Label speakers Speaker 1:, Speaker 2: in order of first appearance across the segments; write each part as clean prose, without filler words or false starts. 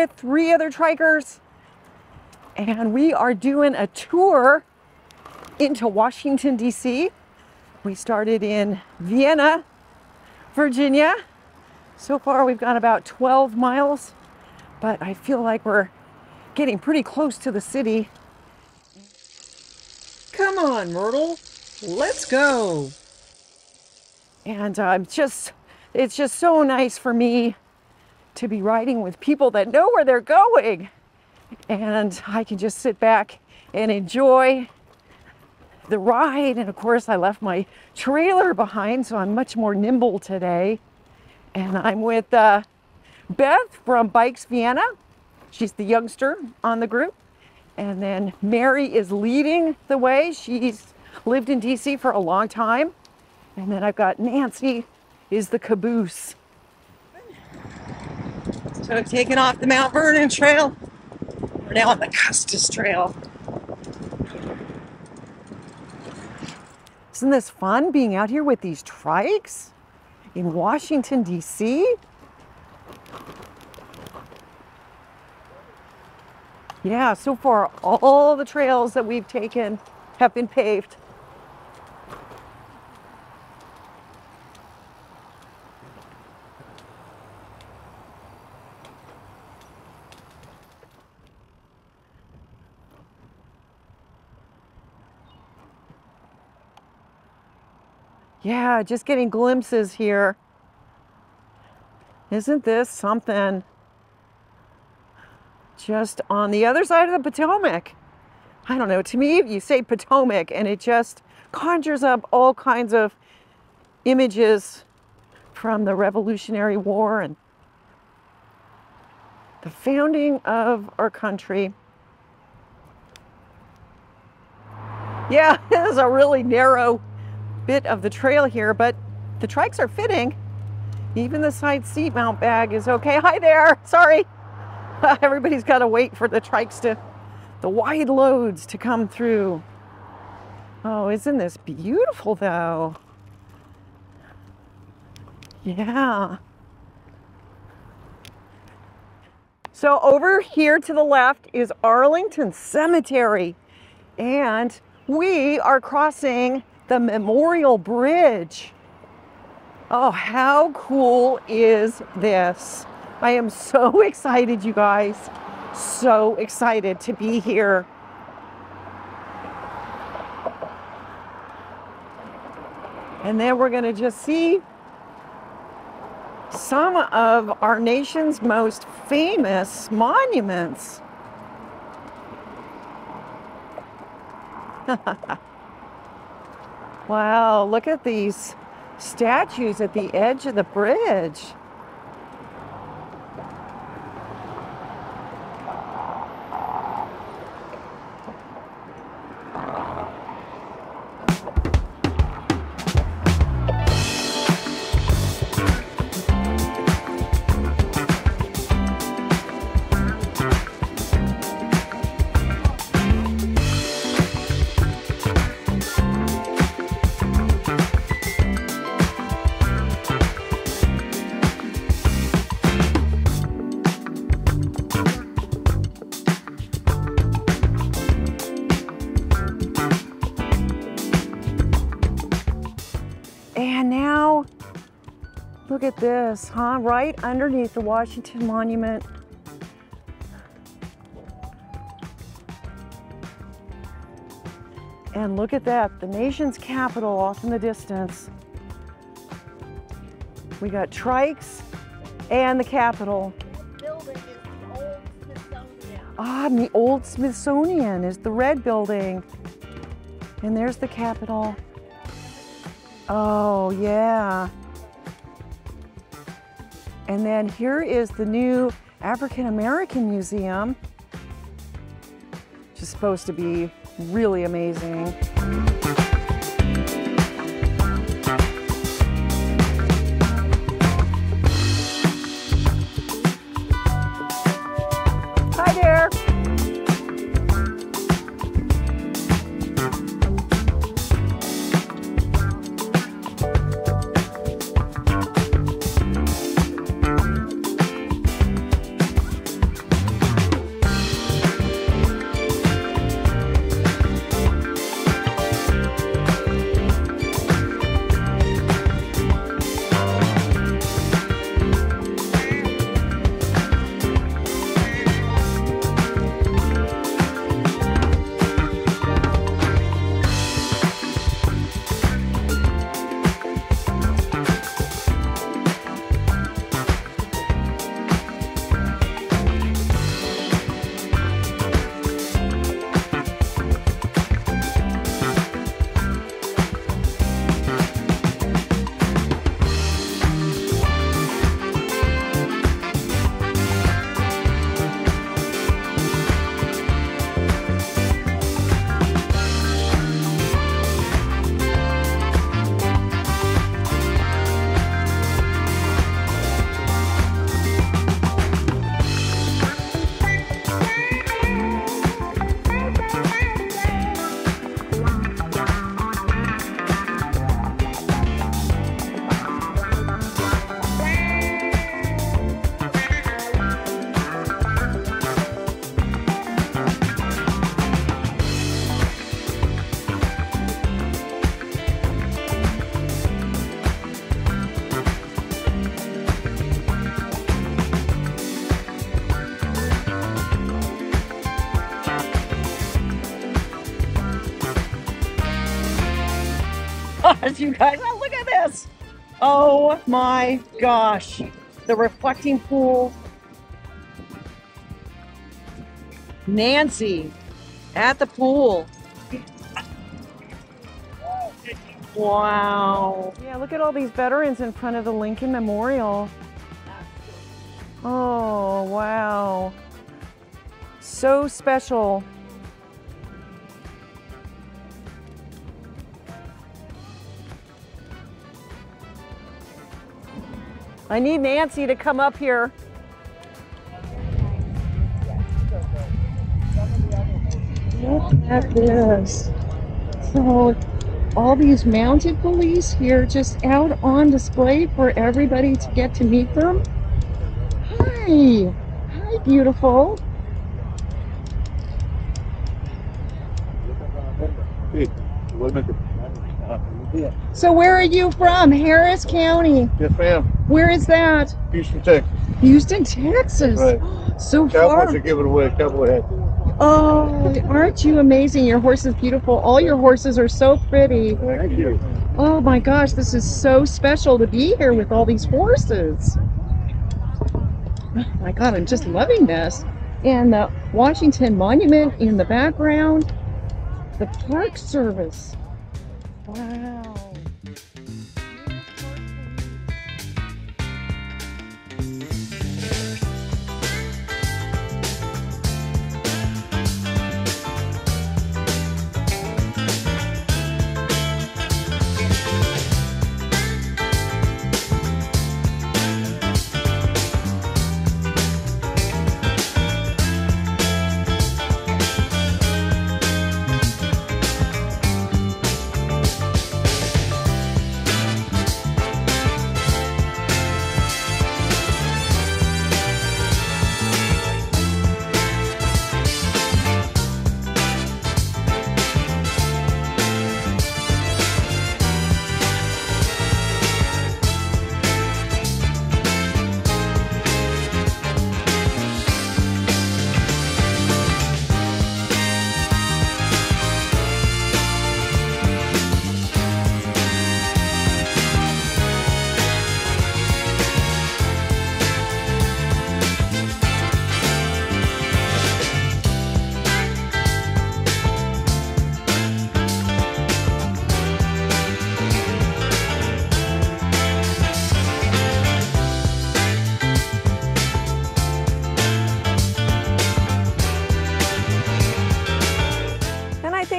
Speaker 1: with 3 other trikers, and we are doing a tour into Washington, D.C. We started in Vienna, Virginia. So far we've gone about 12 miles, but I feel like we're getting pretty close to the city. Come on, Myrtle, let's go. And it's just so nice for me to be riding with people that know where they're going. And I can just sit back and enjoy the ride. And of course, I left my trailer behind, so I'm much more nimble today. And I'm with Beth from Bikes Vienna. She's the youngster on the group. And then Mary is leading the way. She's lived in DC for a long time. And then I've got Nancy is the caboose. So I've taken off the Mount Vernon trail. We're now on the Custus trail. Isn't this fun being out here with these trikes in Washington, D.C.? Yeah, so far all the trails that we've taken have been paved. Yeah, just getting glimpses here. Isn't this something? Just on the other side of the Potomac. I don't know, to me, you say Potomac and it just conjures up all kinds of images from the Revolutionary War and the founding of our country. Yeah, it is a really narrow bit of the trail here, but the trikes are fitting. Even the side seat mount bag is okay. Hi there, sorry. Everybody's got to wait for the trikes the wide loads to come through. Oh, isn't this beautiful though? Yeah. So over here to the left is Arlington Cemetery, and we are crossing the Memorial Bridge. Oh, how cool is this? I am so excited, you guys. So excited to be here. And then we're going to just see some of our nation's most famous monuments. Wow, look at these statues at the edge of the bridge. And now, look at this, huh? Right underneath the Washington Monument. And look at that, the nation's capital off in the distance. We got Trikes and the Capitol.
Speaker 2: This building is the old Smithsonian.
Speaker 1: Ah, and the old Smithsonian is the red building. And there's the Capitol. Oh, yeah. And then here is the new African American Museum, which is supposed to be really amazing. Hi there. gosh, you guys, oh, look at this. Oh my gosh. The reflecting pool. Nancy at the pool. Wow. Yeah, look at all these veterans in front of the Lincoln Memorial. Oh, wow. So special. I need Nancy to come up here. Look at this. So all these mounted police here just out on display for everybody to get to meet them. Hi. Hi, beautiful. So where are you from? Harris County.
Speaker 3: Yes, ma'am.
Speaker 1: Where is that?
Speaker 3: Houston, Texas.
Speaker 1: Houston, Texas.
Speaker 3: Right.
Speaker 1: So
Speaker 3: Cowboys
Speaker 1: far.
Speaker 3: are giving away a cowboy hat.
Speaker 1: Oh, aren't you amazing? Your horse is beautiful. All your horses are so pretty.
Speaker 3: Thank you.
Speaker 1: Oh my gosh, this is so special to be here with all these horses. Oh my God, I'm just loving this. And the Washington Monument in the background. The Park Service. Wow.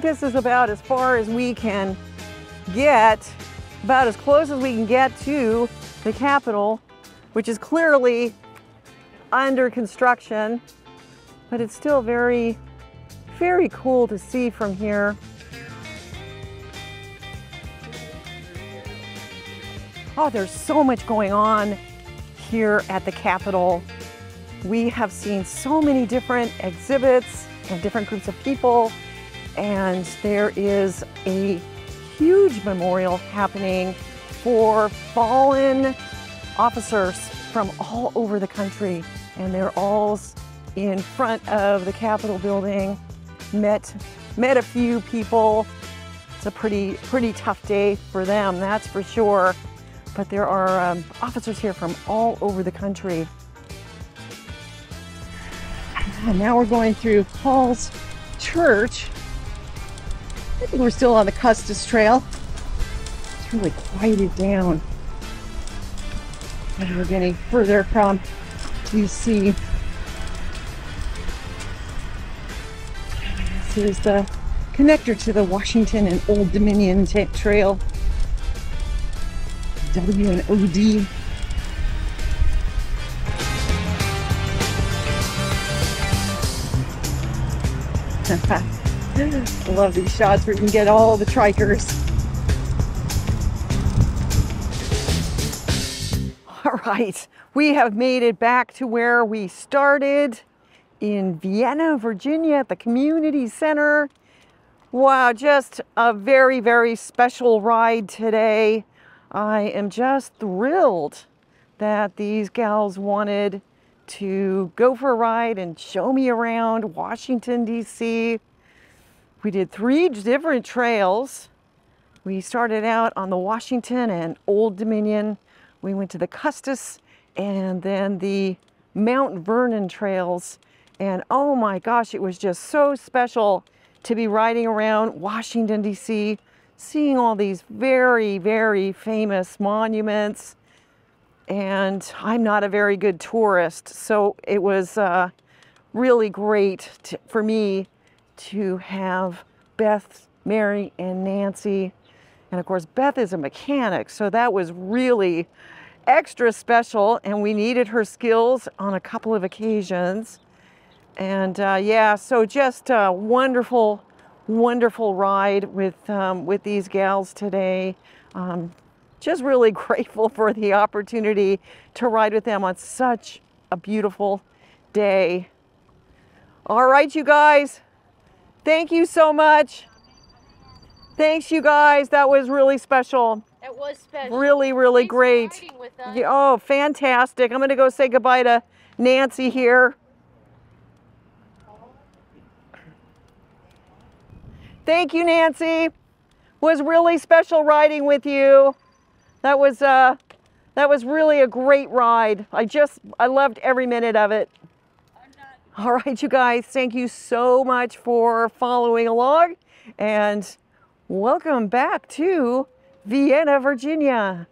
Speaker 1: This is about as far as we can get, about as close as we can get to the Capitol, which is clearly under construction, but it's still very, very cool to see from here. Oh, there's so much going on here at the Capitol. We have seen so many different exhibits and different groups of people. And there is a huge memorial happening for fallen officers from all over the country. And they're all in front of the Capitol building. Met a few people. It's a pretty tough day for them, that's for sure. But there are officers here from all over the country. And now we're going through Paul's Church. I think we're still on the Custus Trail. It's really quieted down. As we're getting further from DC. This is the connector to the Washington and Old Dominion Trail. W&OD. I love these shots where you can get all the Trikers. All right, we have made it back to where we started in Vienna, Virginia at the community center. Wow, just a very, very special ride today. I am just thrilled that these gals wanted to go for a ride and show me around Washington, D.C. We did 3 different trails. We started out on the Washington and Old Dominion. We went to the Custus and then the Mount Vernon trails. And oh my gosh, it was just so special to be riding around Washington, D.C., seeing all these very, very famous monuments. And I'm not a very good tourist, so it was really great for me to have Beth, Mary, and Nancy. And of course, Beth is a mechanic, so that was really extra special, and we needed her skills on a couple of occasions. And yeah, so just a wonderful, wonderful ride with these gals today. Just really grateful for the opportunity to ride with them on such a beautiful day. All right, you guys, thank you so much. Thanks, you guys. That was really special.
Speaker 2: It was special.
Speaker 1: Really, really
Speaker 2: Thanks for
Speaker 1: great.
Speaker 2: riding with us.
Speaker 1: Yeah, oh, fantastic. I'm going to go say goodbye to Nancy here. Thank you, Nancy. It was really special riding with you. That was really a great ride. I loved every minute of it. All right, you guys, thank you so much for following along, and welcome back to Vienna, Virginia.